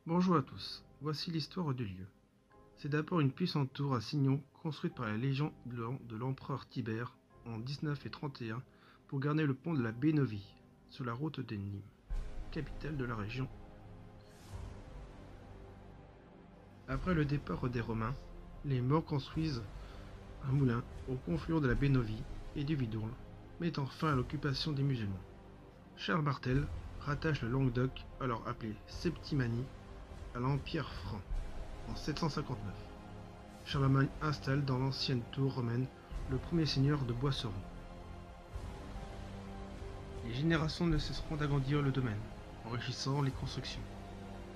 Bonjour à tous, voici l'histoire du lieu. C'est d'abord une puissante tour à Signon construite par la légion de l'empereur Tibère en 1931 pour garder le pont de la Bénovie sur la route de Nîmes, capitale de la région. Après le départ des Romains, les Maures construisent un moulin au confluent de la Bénovie et du Vidourle, mettant fin à l'occupation des musulmans. Charles Martel rattache le Languedoc, alors appelé Septimanie, à l'Empire franc en 759. Charlemagne installe dans l'ancienne tour romaine le premier seigneur de Boisseron. Les générations ne cesseront d'agrandir le domaine, enrichissant les constructions.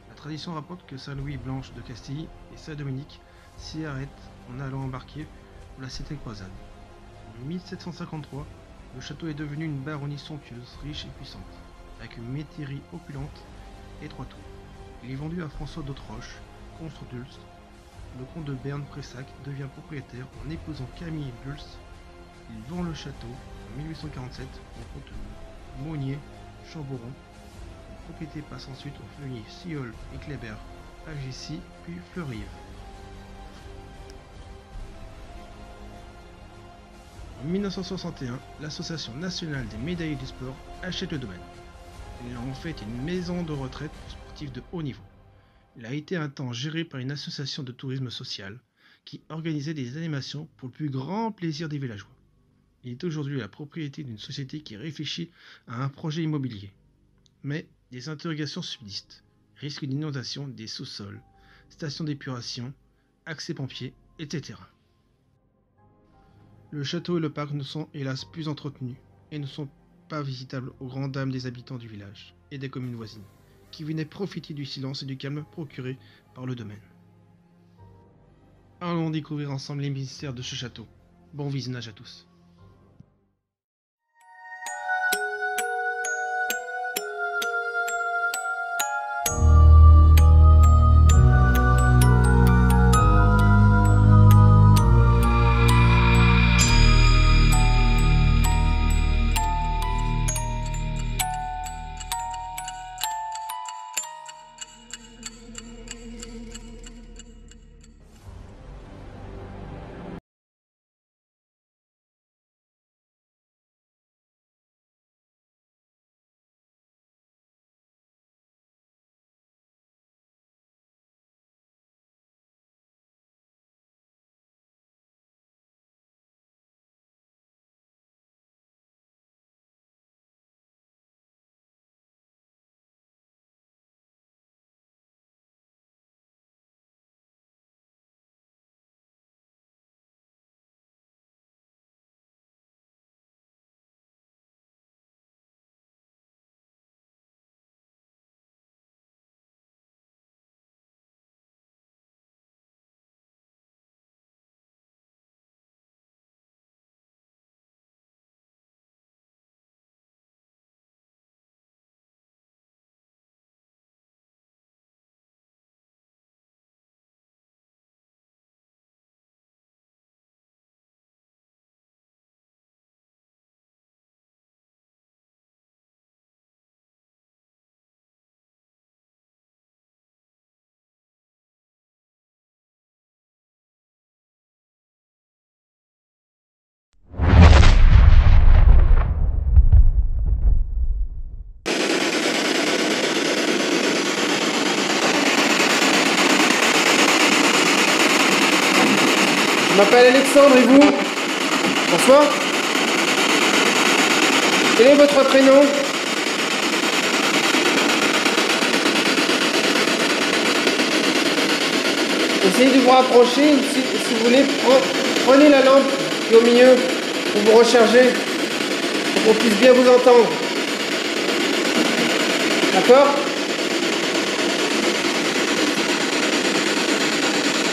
La tradition rapporte que Saint-Louis-Blanche de Castille et Saint-Dominique s'y arrêtent en allant embarquer pour la 7e croisade. En 1753, le château est devenu une baronnie somptueuse, riche et puissante, avec une métairie opulente et 3 tours. Il est vendu à François d'Autroche, comte d'Ulst. Le comte de Berne-Pressac devient propriétaire en épousant Camille d'Ulst. Il vend le château en 1847 au comte Monnier Chamboron. La propriété passe ensuite aux familles Siolle et Kléber à Gissy, puis Fleury. En 1961, l'Association nationale des médaillés du sport achète le domaine. Il en fait une maison de retraite pour sportifs de haut niveau. Il a été un temps géré par une association de tourisme social qui organisait des animations pour le plus grand plaisir des villageois. Il est aujourd'hui la propriété d'une société qui réfléchit à un projet immobilier. Mais des interrogations subsistent. Risque d'inondation des sous-sols, station d'épuration, accès pompiers, etc. Le château et le parc ne sont hélas plus entretenus et ne sont pas visitables aux grandes dames des habitants du village et des communes voisines, qui venaient profiter du silence et du calme procuré par le domaine. Allons découvrir ensemble les mystères de ce château. Bon visionnage à tous. Je m'appelle Alexandre et vous? Bonsoir. Quel est votre prénom? Essayez de vous rapprocher, si vous voulez, prenez la lampe qui est au milieu pour vous recharger, pour qu'on puisse bien vous entendre. D'accord?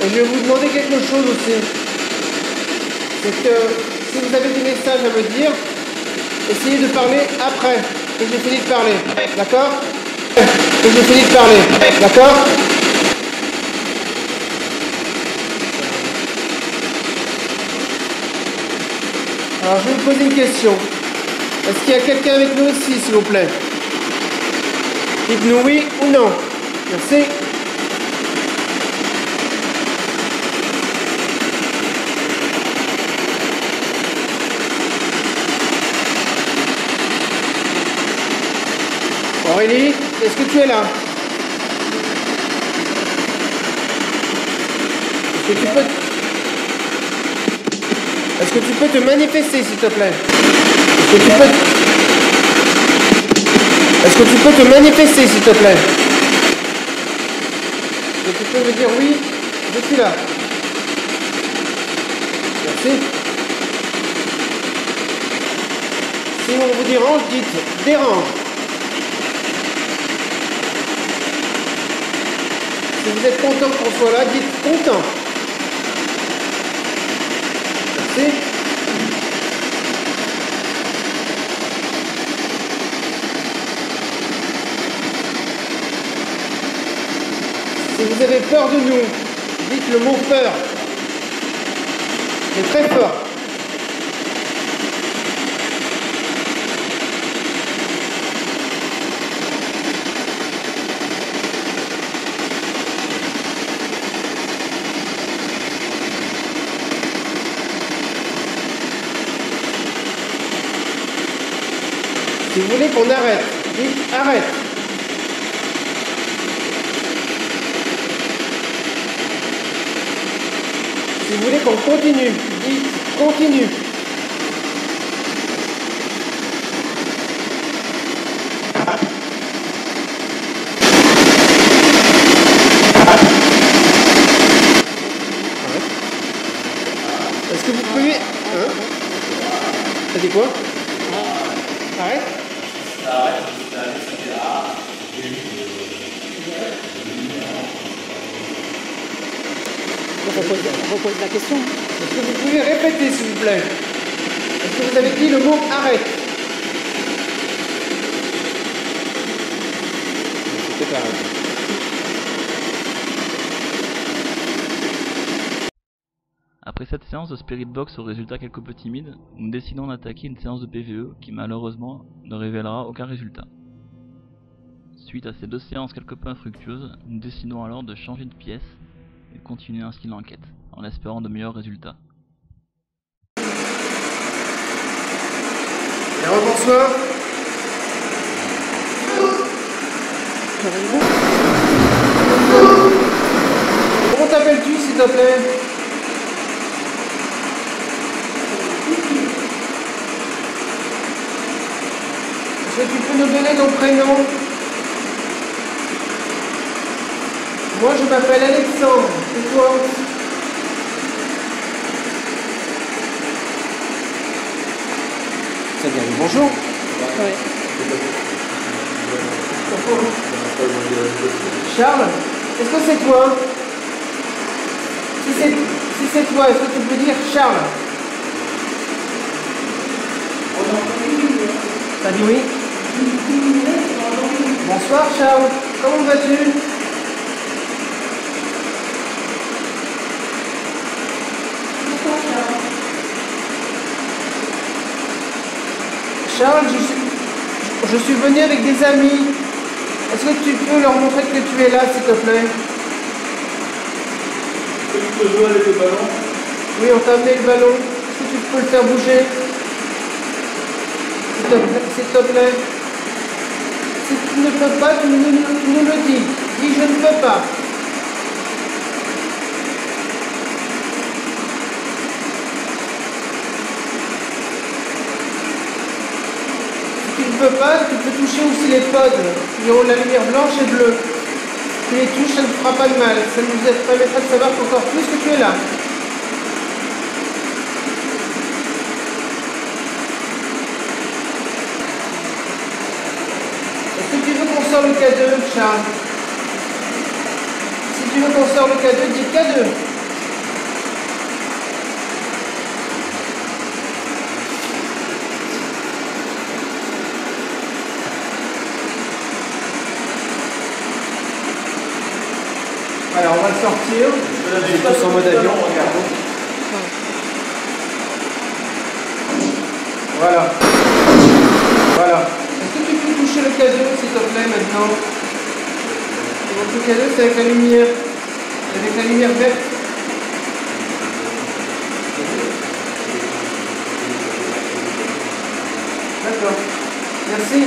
Et je vais vous demander quelque chose aussi. C'est que si vous avez des messages à me dire, essayez de parler après que j'ai fini de parler. D'accord? Que j'ai fini de parler. D'accord? Alors je vais vous poser une question. Est-ce qu'il y a quelqu'un avec nous ici, s'il vous plaît? Dites-nous oui ou non. Merci. Aurélie, est-ce que tu es là? Est-ce que tu peux te manifester, s'il te plaît? Est-ce que tu peux te manifester, s'il te plaît? Est-ce que tu peux me dire oui, je suis là? Merci. Si on vous dérange, dites dérange. Si vous êtes content qu'on soit là, dites content. Merci. Si vous avez peur de nous, dites le mot peur. Mais très fort. Si vous voulez qu'on arrête, dites arrête. Si vous voulez qu'on continue, dites continue. Est-ce que vous pouvez... Hein? T'as dit quoi? Arrête. On repose la question. Est-ce que vous pouvez répéter, s'il vous plaît? Est-ce que vous avez dit le mot arrête? C'était arrête. Après cette séance de Spirit Box au résultat quelque peu timide, nous décidons d'attaquer une séance de PvE qui malheureusement ne révélera aucun résultat. Suite à ces deux séances quelque peu infructueuses, nous décidons alors de changer de pièce et continuer ainsi l'enquête, en espérant de meilleurs résultats. Et rebonsoir. Comment t'appelles-tu, s'il te plaît? Est-ce que tu peux nous donner ton prénom? Moi, je m'appelle Alexandre. Et toi? Ça vient. Bonjour. Ouais. Charles, est-ce que c'est toi? Si c'est toi, est-ce que tu peux dire Charles? T'as dit oui? Bonsoir Charles, comment vas-tu? Charles, je suis venu avec des amis. Est-ce que tu peux leur montrer que tu es là, s'il te plaît? Tu peux jouer avec le ballon? Oui, on t'a amené le ballon. Est-ce que tu peux le faire bouger? S'il te plaît. Si tu ne peux pas, tu nous le dis. Dis je ne peux pas. Si tu ne peux pas, tu peux toucher aussi les pods qui ont la lumière blanche et bleue. Tu les touches, ça ne fera pas de mal. Ça nous permettra de savoir encore plus que tu es là. Est-ce que tu veux qu'on sorte le K2, Charles? Si tu veux qu'on sorte le K2, dis K2. Alors on va le sortir. Je vais tous en mode avion, regarde. Voilà. Voilà. Est-ce que tu peux toucher le K2 s'il te plaît maintenant? Donc le K2 c'est avec la lumière. Avec la lumière verte. D'accord. Merci.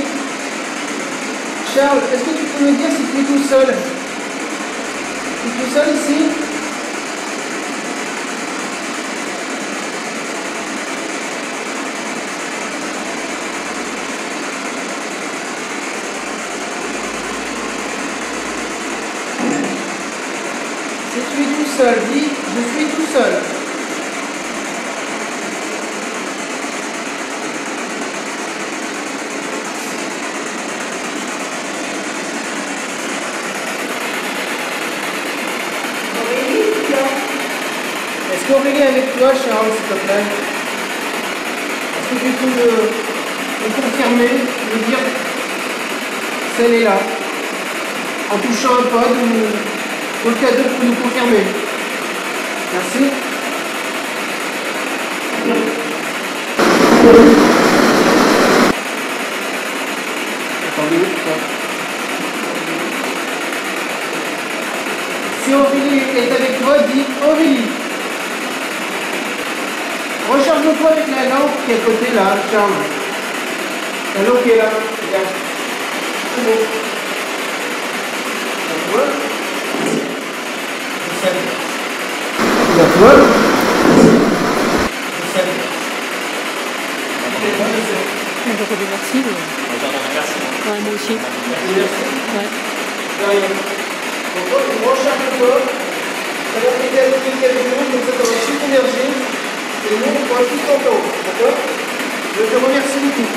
Charles, est-ce que tu peux me dire si tu es tout seul? Tu es tout seul ici? Si tu es tout seul, dis je suis tout seul. Est-ce qu'Aurélie est avec toi, Charles, s'il te plaît? Est-ce que tu peux me confirmer, me dire si elle est là, en touchant un pod ou au cas d'eux pour nous confirmer? Merci. Attendez, si Aurélie est avec toi, dis Aurélie. Recharge-toi avec la lampe qui est à côté là, Charles. La lampe qui est là, regarde. C'est bon. Tu vois? Je savais. Tu vois? Je savais. Je reconnais merci. Ouais, moi aussi. Merci. Ouais. De rien. Donc, recharge-toi. Ça va t'aider à communiquer avec nous, comme ça tu auras plus d'énergie. Et nous, on pourra tout t'entendre. D'accord? Je te remercie beaucoup.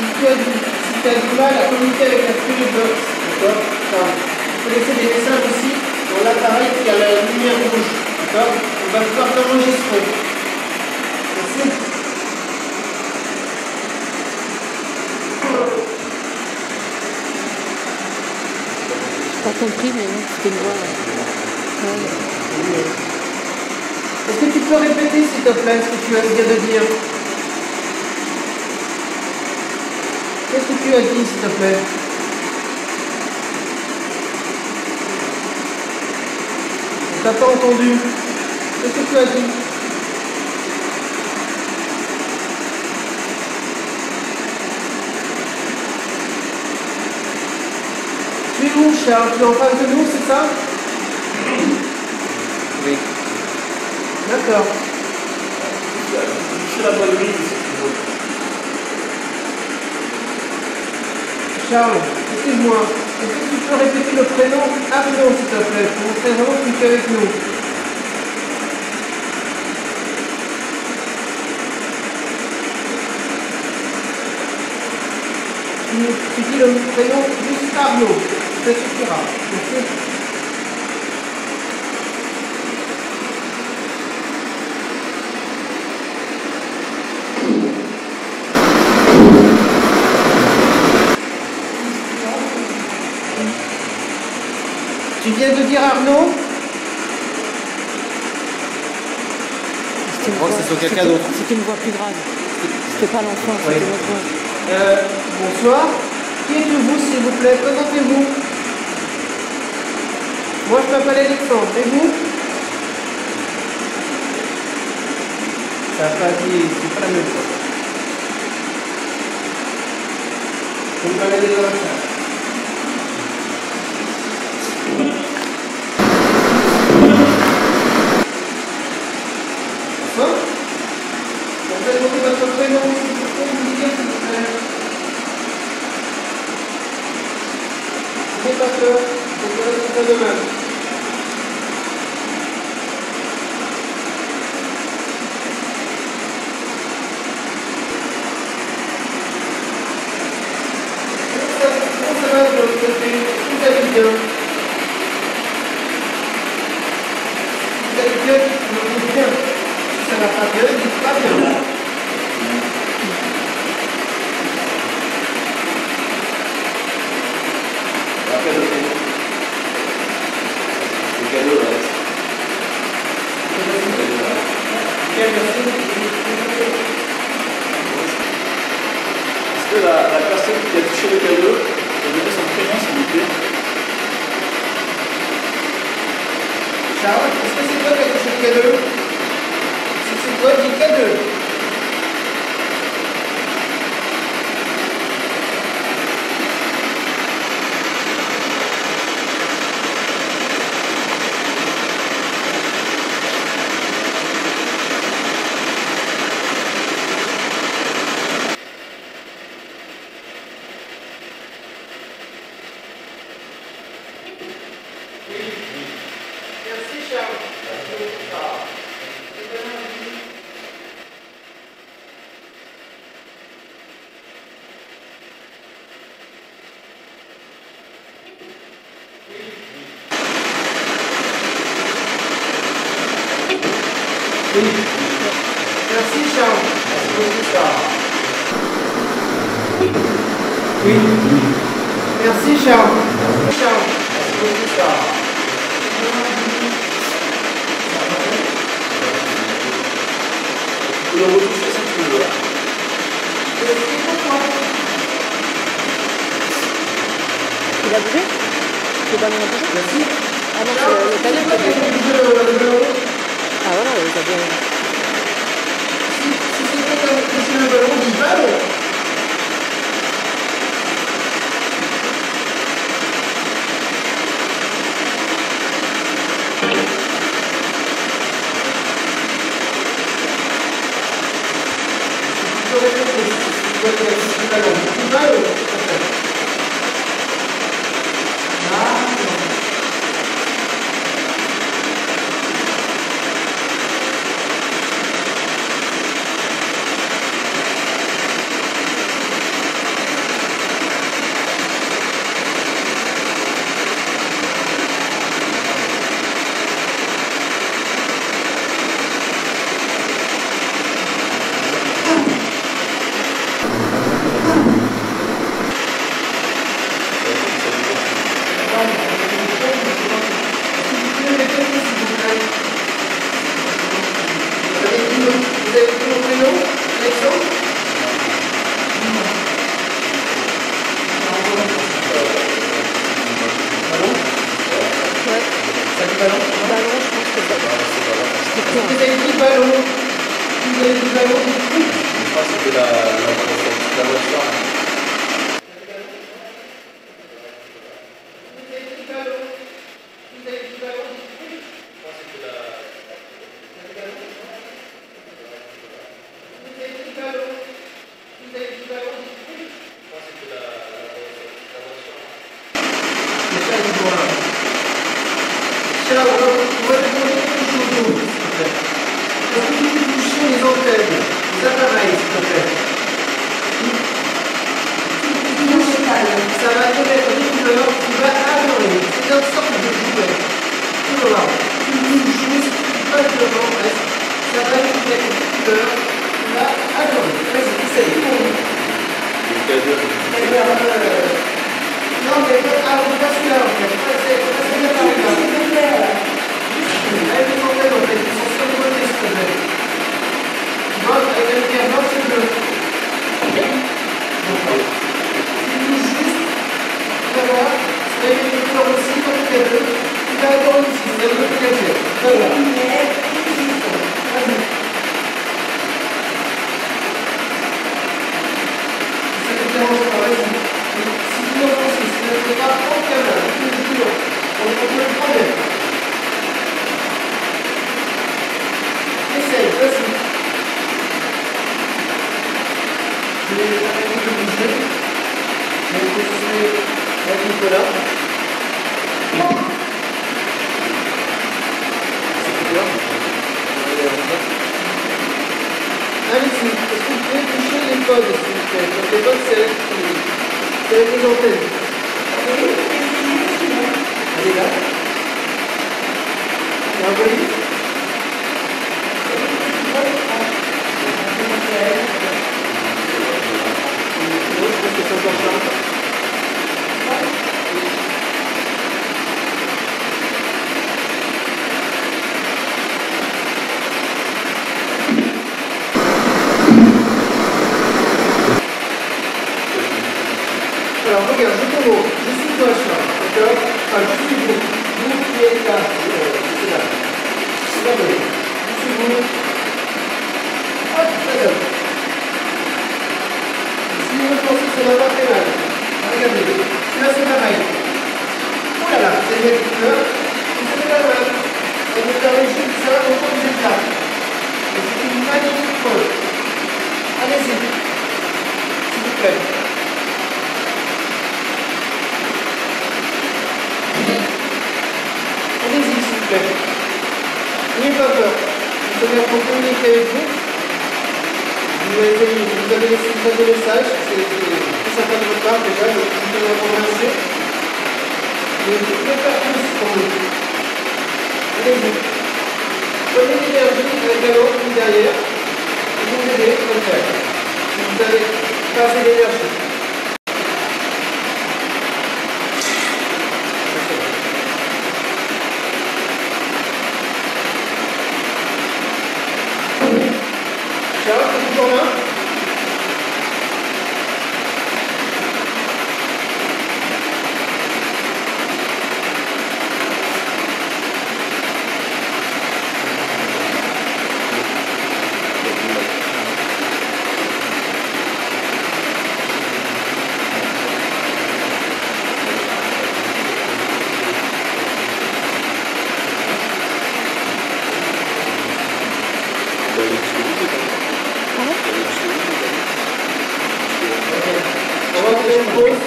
Si tu as du mal à communiquer avec la Spirit Box, d'accord? Tu peux laisser des messages aussi dans l'appareil qui a la lumière rouge. D'accord? On va pouvoir t'enregistrer. Merci. Pas compris, mais non, c'était une voix. Ouais. Est-ce que tu peux répéter, s'il te plaît, ce que tu viens de dire? Qu'est-ce que tu as dit, s'il te plaît? On t'a pas entendu. Qu'est-ce que tu as dit? Tu es où, Charles? Tu es en face de nous, c'est ça? Oui. D'accord. Je suis la bonne ligne, si tu veux. Charles, excuse-moi. Est-ce que tu peux répéter le prénom Arnaud, s'il te plaît, pour montrer vraiment que tu es avec nous? Tu dis le prénom juste Arnaud. Ça suffira. Merci. Tu viens de dire Arnaud? Je crois que c'est sur quelqu'un d'autre. C'était une voix plus grave. C'était pas l'enfant, c'était notre voix. Bonsoir. Qui êtes-vous, s'il vous plaît? Présentez-vous. Moi, je m'appelle Alexandre. Et vous? Ça n'a pas dit, c'est pas la même chose. Vous me parlez dans la salle. Bonsoir. Vous pouvez demander votre prénom, s'il vous plaît, vous dire, s'il vous plaît. N'ayez pas peur, vous verrez tout ça demain. Comment ça va de votre côté? Vous allez bien? Vous allez bien? Vous bien? Si ça va pas bien, dites pas bien. Après le cadeau. Le cadeau, là. Est-ce que la personne qui a touché le cadeau peut donner son prénom, s'il vous plaît? Charles, est-ce que c'est toi qui as touché le cadeau? Si c'est toi, dis K2. Merci Charles. Merci Charles. Merci beaucoup Charles. Oui. Merci Charles. Charles. Merci beaucoup Charles. Tu peux le retoucher si tu veux. Il a bougé? Le ballon a bougé? Merci. Ah non, c'est le canal qui a bougé. Ah voilà, il a bien. Si c'était comme le ballon du ballon. Alors regarde, je commence, je suis toi Charles, d'accord? Enfin, je suis vous, vous qui êtes là, c'est là. Regardez, je suis vous, raisonne. Si vous pensez que ça n'a pas fait mal, regardez, là c'est pareil. Oh là là, c'est une petite fleur, vous avez la main. Ça vous permet juste ça au fond du plat. Et c'est une magnifique pose. Allez-y, s'il vous plaît. Allez-y, s'il vous plaît. N'ayez pas peur. Vous allez en communiquer avec vous. Vous avez laissé des messages. C'est très sympa de votre part déjà. Je vous remercie. Mais vous pouvez faire plus pour nous. Allez-y. Prenez l'énergie avec un autre qui est derrière. Et vous aider à le faire. Si vous avez pas assez d'énergie. Charles, c'est toujours là? On va faire une pause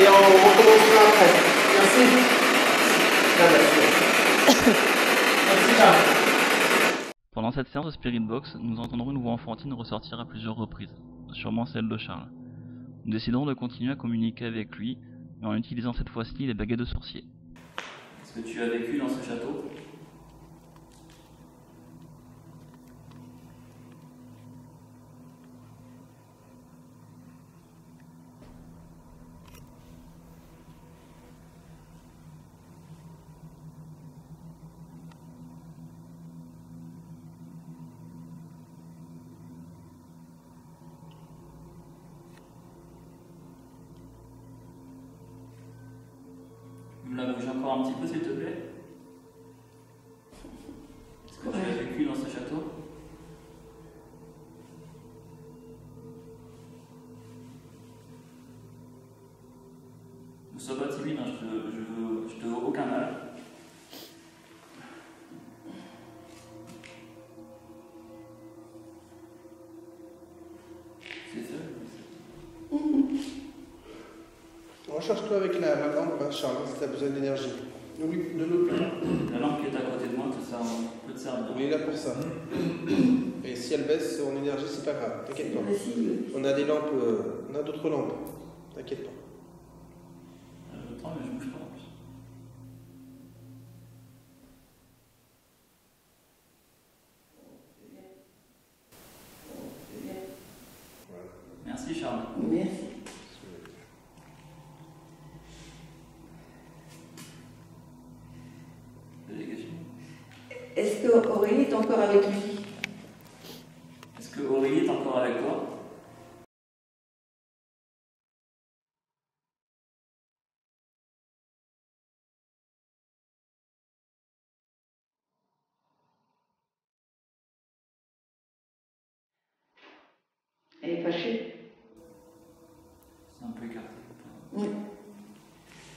et on recommencera après. Merci. Merci, Charles. Pendant cette séance de Spirit Box, nous entendrons une voix enfantine ressortir à plusieurs reprises, sûrement celle de Charles. Nous décidons de continuer à communiquer avec lui, mais en utilisant cette fois-ci les baguettes de sorcier. Est-ce que tu as vécu dans ce château? Tu me la bouges encore un petit peu, s'il te plaît? Est-ce que tu as vécu dans ce château? Ne sois pas timide, hein, je te veux aucun mal. C'est ça? Recharge-toi avec la lampe, Charles, si tu as besoin d'énergie. Oui, de l'autre côté. La lampe qui est à côté de moi peut te servir. On est là pour ça. Et si elle baisse en énergie, c'est pas grave, t'inquiète pas. On a des lampes, on a d'autres lampes, t'inquiète pas. Je prends, mais je bouge pas en plus. Merci Charles. Merci. Délégation. Est-ce que Aurélie est encore avec lui? Est-ce que Aurélie est encore avec toi? Elle est fâchée. C'est un peu écarté. Oui.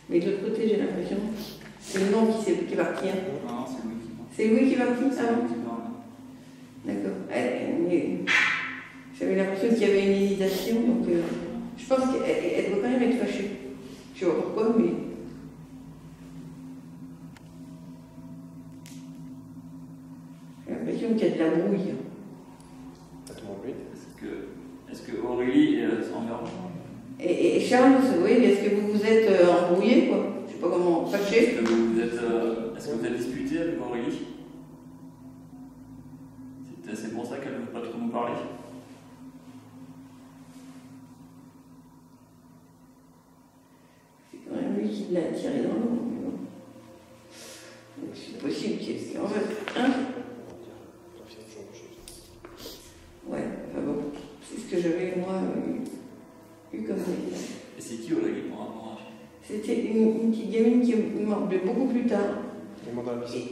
Mais de l'autre côté, j'ai l'impression que c'est le nom qui est parti. Hein. Non, c'est lui qui va. C'est lui qui est parti, ça? C'est lui qui va. D'accord. J'avais l'impression qu'il y avait une hésitation, donc je pense qu'elle doit quand même être fâchée. Je sais pas pourquoi, mais. J'ai l'impression qu'il y a de la brouille. Est-ce que Aurélie s'envers moi? Et Charles, oui, est-ce que vous vous êtes embrouillé, quoi? Je sais pas comment, fâché? Est-ce que vous êtes disputé avec Aurélie? C'est pour ça qu'elle ne veut pas trop nous parler. C'est quand même lui qui l'a tiré dans l'eau. C'est possible qu'il y ait en fait. Hein? Ouais, enfin bon, c'est ce que j'avais moi eu comme idée. Et c'est qui Aurélie pour rapport à... C'était une petite gamine qui est morte beaucoup plus tard. Elle est morte dans la piscine.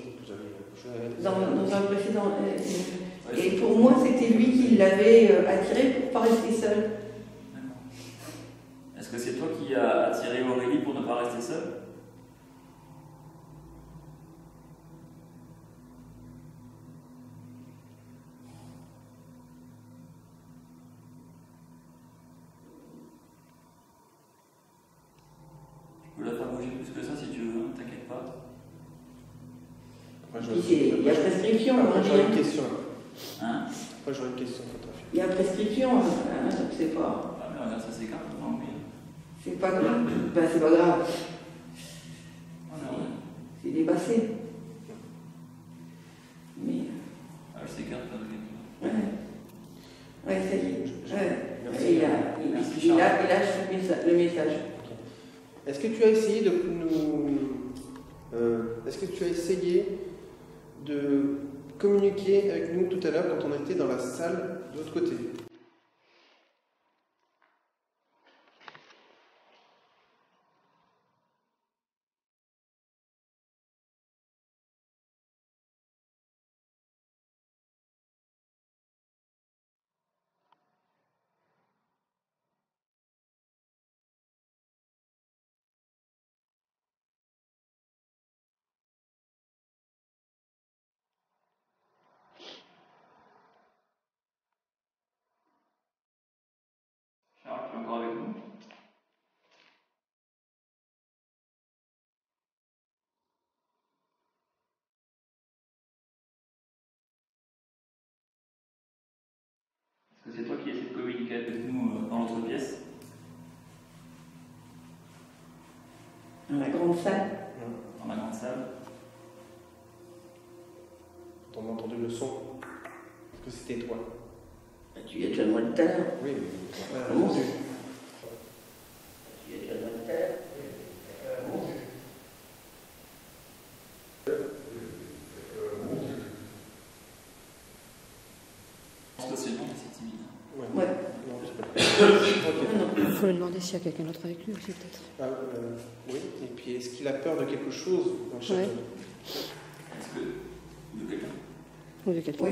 Dans un précédent. Et pour moi, c'était lui qui l'avait attiré pour ne pas rester seul. D'accord. Est-ce que c'est toi qui as attiré Aurélie pour ne pas rester seule? Tu peux la faire bouger plus que ça si tu veux, hein, t'inquiète pas. Il y a prescription. J'aurais une question. Hein? Moi j'aurais une question photographique. Il y a prescription, hein, donc c'est pas. Ah mais regarde, ça s'écarte devant lui. C'est pas grave. Ben, c'est pas grave. Ah non, ouais. C'est dépassé. Mais. Ah, elle s'écarte pas de Ouais. Ouais, ça y est. Ouais. Merci. Et Merci, il lâche le message. Est-ce que tu as essayé de nous. Est-ce que tu as essayé de communiquer avec nous tout à l'heure quand on était dans la salle de l'autre côté? Charles, tu es encore avec nous? Est-ce que c'est toi qui essaies de communiquer avec nous dans l'autre pièce? Dans la grande salle. Dans la grande salle? On a entendu le son. Est-ce que c'était toi? Tu y as déjà demandé tout à l'heure. Oui, Comment Dieu. Tu y as déjà demandé tout à l'heure. Je pense que c'est bon, mais c'est timide. Ouais. Non, c'est pas ok. Il faut lui demander s'il y a quelqu'un d'autre avec lui aussi, peut-être. Ah, oui, et puis est-ce qu'il a peur de quelque chose dans le château? Ouais. Est-ce que. De quelqu'un? Ou de quelqu'un. Oui.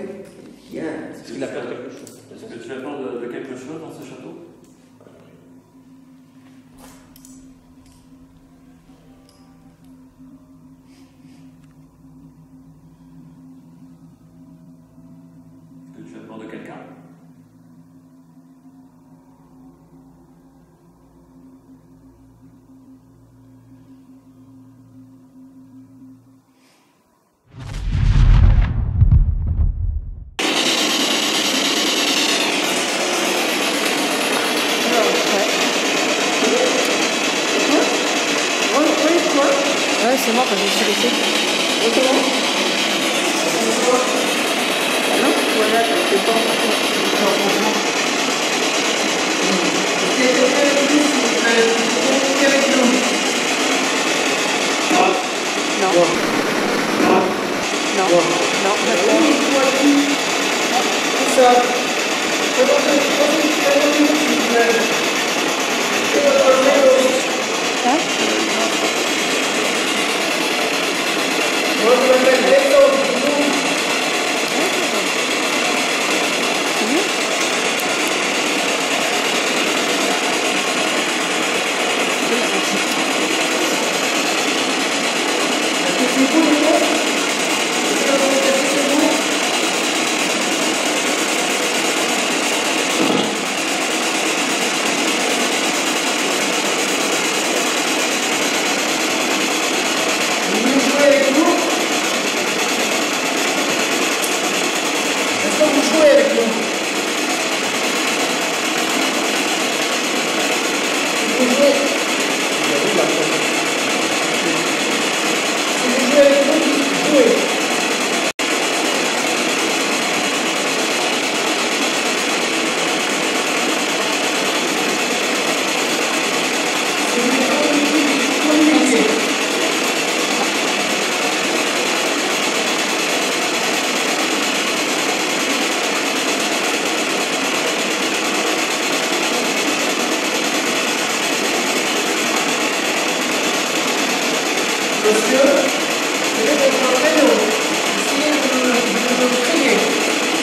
Il y a. Est-ce qu'il a peur de quelque chose? Est-ce que tu as peur de quelque chose dans ce château? Est-ce que tu as peur de quelqu'un? Ouais, c'est moi quand je me suis laissé. Non, voilà, c'est pas. Non. Non. Non. Monsieur, peut-être être en train de essayer de prier.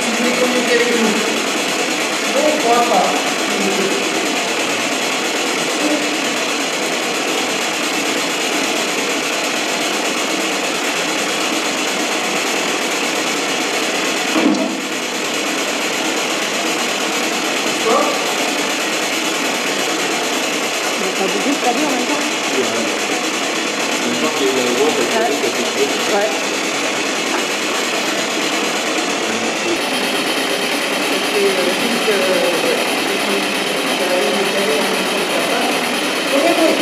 Si vous communiquer avec nous. Bon, on ne pourra pas. Ça bouge pas bien en même temps. Ouais.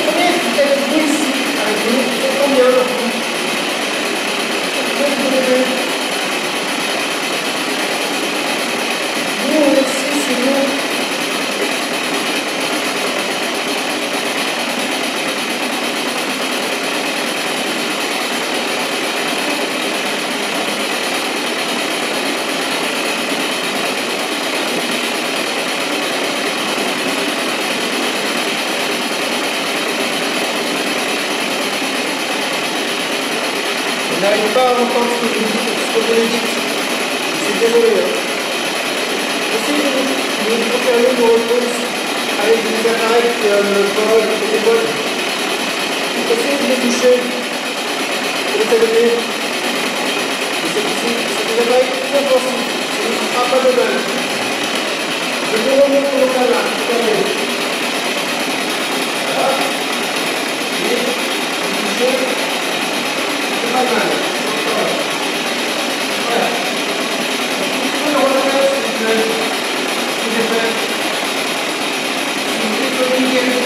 Combien vous êtes vous ici avec nous? C'est combien? Nous, on est 6, c'est nous. Je n'arrive pas à entendre ce que vous me dites. Je suis désolé. Essayez de nous confirmer vos réponses avec des appareils comme le col, le téléphone. Essayez de les toucher. Pour les allumer. C'est des appareils très sensibles. Ça ne vous fera pas de mal. Je vous remonte pour le canal. Voilà. Et vous touchez. C'est pas mal. Voilà. Vous le remettre, s'il vous plaît. S'il vous plaît. Si vous voulez communiquer avec vous.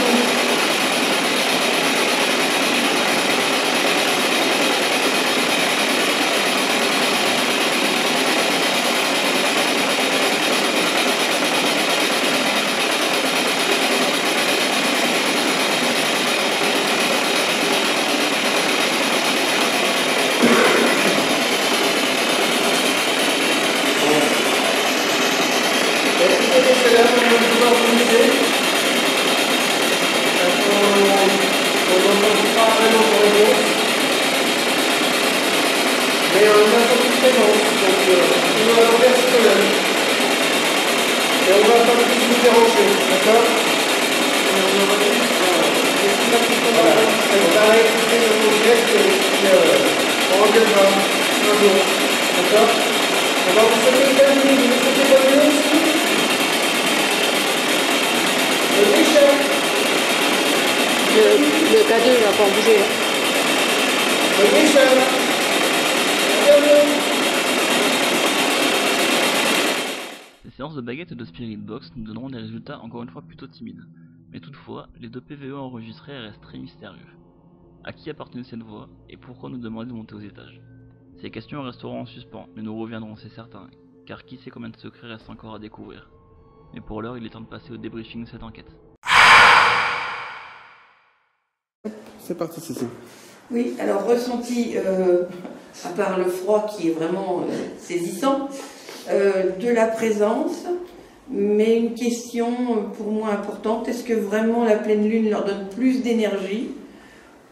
C'est là où on va pouvoir organiser. On n'entend pas vraiment de réponse. Mais on a pas de présence. Donc on va la faire quand même. Et on va pas plus nous déranger. D'accord? On va réécouter notre geste et puis on reviendra un jour. D'accord? On va vous souhaiter une bonne nuit. Vous nous souhaitez bonne nuit aussi? Le K2 il va pas en bouger. Ces séances de baguette de Spirit Box nous donneront des résultats encore une fois plutôt timides. Mais toutefois, les 2 PVE enregistrés restent très mystérieux. À qui appartenait cette voix et pourquoi nous demander de monter aux étages? Ces questions resteront en suspens, mais nous reviendrons, c'est certain, car qui sait combien de secrets restent encore à découvrir. Mais pour l'heure, il est temps de passer au débriefing de cette enquête. C'est parti, Cécile. Oui, alors ressenti, à part le froid qui est vraiment saisissant, de la présence, mais une question pour moi importante, est-ce que vraiment la pleine lune leur donne plus d'énergie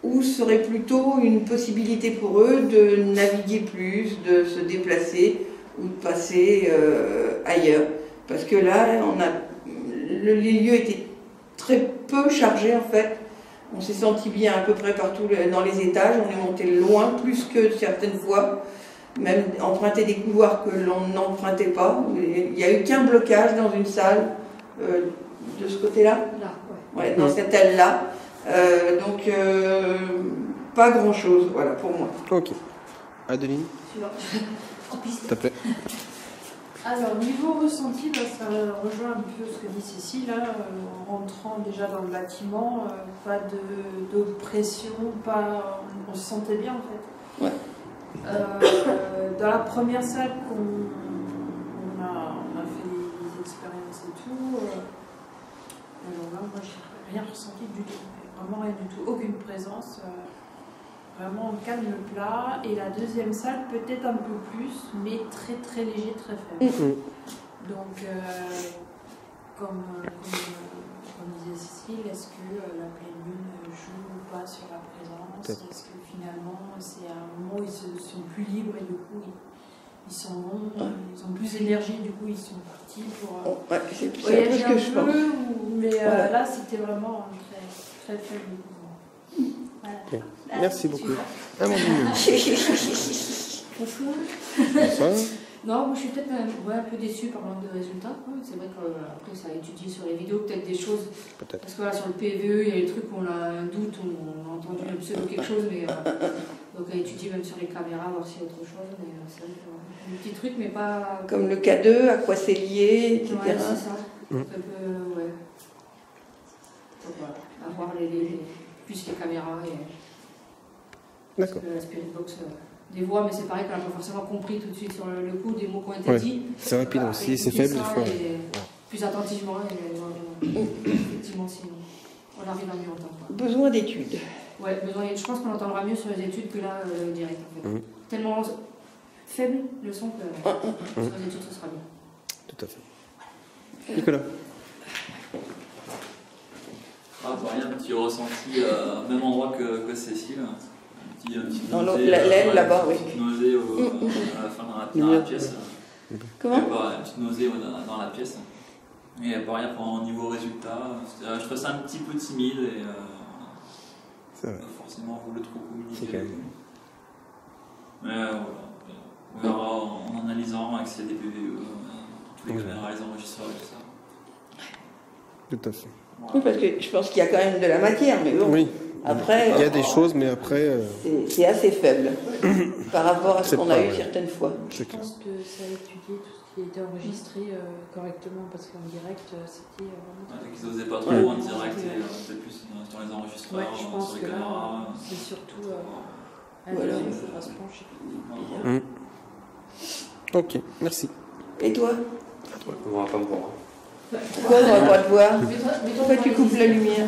ou serait plutôt une possibilité pour eux de naviguer plus, de se déplacer ou de passer ailleurs? Parce que là, les lieux étaient très peu chargés en fait. On s'est senti bien à peu près partout dans les étages. On est monté loin, plus que certaines fois. Même emprunter des couloirs que l'on n'empruntait pas. Il n'y a eu qu'un blocage dans une salle de ce côté-là. Là, ouais, dans cette aile-là. Donc, pas grand-chose, voilà, pour moi. Ok. Adeline, s'il te plaît. Alors, niveau ressenti, bah, ça rejoint un peu ce que dit Cécile, hein, en rentrant déjà dans le bâtiment, pas d'oppression, on se sentait bien en fait. Ouais. Dans la première salle on a fait des expériences et tout, alors là, moi j'ai rien ressenti du tout, vraiment rien du tout, aucune présence. Vraiment calme plat, et la deuxième salle peut-être un peu plus, mais très très léger, très faible. Donc, comme disait Cécile, est-ce que la pleine lune joue ou pas sur la présence? Est-ce que finalement c'est un moment où ils sont plus libres et du coup ils s'en vont, ils ont plus d'énergie, du coup ils sont partis pour Ouais, c'est un peu voyager ce que je un peu, pense. mais Voilà. là c'était vraiment très très faible. Voilà. Ok. Merci beaucoup. Super. Amandine. Bonsoir. Bonsoir. Non, moi je suis peut-être un peu déçue par le manque de résultats. C'est vrai qu'après ça a étudié sur les vidéos peut-être des choses. Peut-être. Parce que là sur le PVE, il y a des trucs où on a un doute, on a entendu un pseudo quelque chose, mais donc à étudier même sur les caméras, voir s'il y a autre chose. Mais c'est vrai que un petit truc, mais pas. Comme le K2, à quoi c'est lié, etc. Ouais, c'est ça. Mm. Un peu, ouais. Donc voilà, avoir plus les caméras et. Parce D'accord. que la Spirit Box des voix, mais c'est pareil qu'on n'a pas forcément compris tout de suite sur le coup des mots qui ont été Ouais. dit. C'est rapide aussi, c'est Écouter faible ça des fois. et plus attentivement et effectivement si on arrive à mieux entendre. Besoin d'études. Ouais, je pense qu'on entendra mieux sur les études que là direct en fait. Mhm. Tellement faible le son que sur les études ce sera mieux. Tout à fait. Nicolas. Ah, pareil, un petit ressenti, même endroit que Cécile. Un petit Dans nausée, l'aile, là-bas, une oui. petite nausée à la fin dans la pièce. Comment? Une petite nausée dans la pièce. Et pareil, après, au niveau résultat, je trouvais ça un petit peu timide et C'est vrai. pas forcément voulu trop communiquer. C'est quand même. Mais voilà. On verra en analysant avec des PVE, tous les Oui. caméras, les enregistreurs et tout ça. Tout à fait. Oui, parce que je pense qu'il y a quand même de la matière, mais bon. Oui. Après, Il y a des choses, mais après, c'est assez faible par rapport à ce C'est qu'on pas a eu vrai. certaines fois. c'est Je clair. pense que ça a étudié tout ce qui a été enregistré correctement parce qu'en direct c'était vraiment. Peut-être qu'ils n'osaient pas trop en direct et peut-être plus sur les Ouais, enregistreurs, je sur pense les que là caméras. c'est surtout Voilà. il faudra se pencher. Ok, merci. Et toi? On va pas me voir. Pourquoi on va pas te voir? Pourquoi tu coupes la lumière?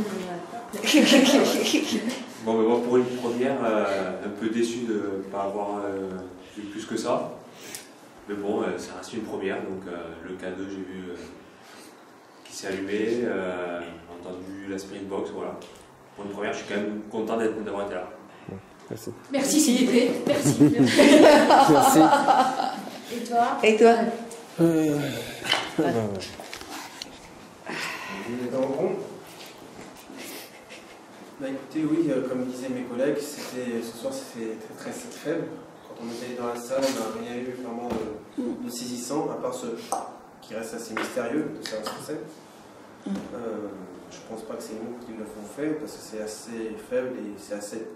Bon, mais moi, pour une première, un peu déçu de ne pas avoir vu plus que ça. Mais bon, ça reste une première. Donc, le K2, j'ai vu qui s'est allumé, entendu la Spirit Box, voilà. Pour une première, je suis quand même content d'avoir été là. Merci. Merci Sylvie, merci. Merci. Et toi? Et toi? Bah, ouais. Dans le rond. Bah écoutez, oui, comme disaient mes collègues, ce soir c'était très faible. Quand on était dans la salle, on n'a rien eu vraiment de saisissant, à part ce qui reste assez mystérieux de savoir ce que c'est. Je pense pas que c'est nous qui le font faire, parce que c'est assez faible et c'est assez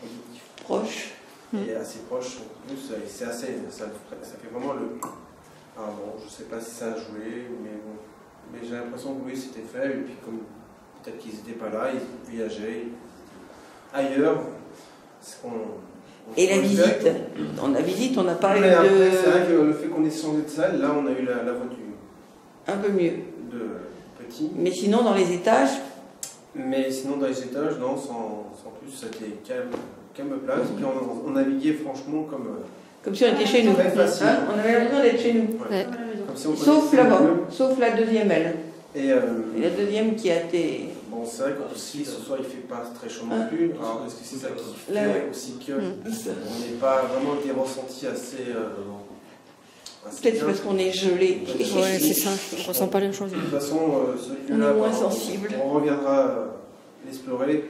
auditif. Proche. Et assez proche en plus, et c'est assez, ça fait vraiment le... Ah bon, je sais pas si ça a joué, mais bon. Mais j'ai l'impression que oui, c'était fait, et puis comme peut-être qu'ils n'étaient pas là, ils voyageaient ailleurs. Et la visite? La visite, on a parlé mais après, de... c'est vrai que le fait qu'on ait changé de salle, là on a eu la voiture Un peu mieux. de petit. Mais sinon, dans les étages, Mais sinon, dans les étages, non, sans plus, c'était calme place. Puis on naviguait franchement comme si on était chez nous. Très facile. Hein, on avait l'impression d'être chez nous. Ouais. Comme si on Sauf connaissait là-bas, le lieu. sauf la deuxième aile. Et la deuxième qui a été... bon, c'est vrai qu'aussi ce soir il fait pas très chaud non plus. Alors est-ce que c'est ça qui fait Là, ouais. aussi que on n'est pas vraiment des ressentis assez. Peut-être c'est parce qu'on est gelé. Ouais, c'est ça, on ressent pas les choses. De toute façon, On celui-là, est moins sensible. on reviendra l'explorer.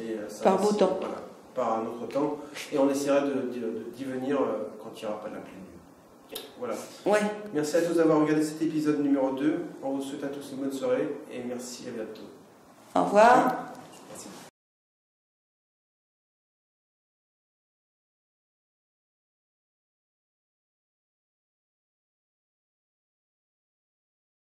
Et, ça Par va beau se- temps. Voilà, par un autre temps. Et on essaiera d'y venir quand il n'y aura pas de la pluie. Voilà. Ouais. Merci à tous d'avoir regardé cet épisode numéro 2. On vous souhaite à tous une bonne soirée et merci, à bientôt. Au revoir. Merci.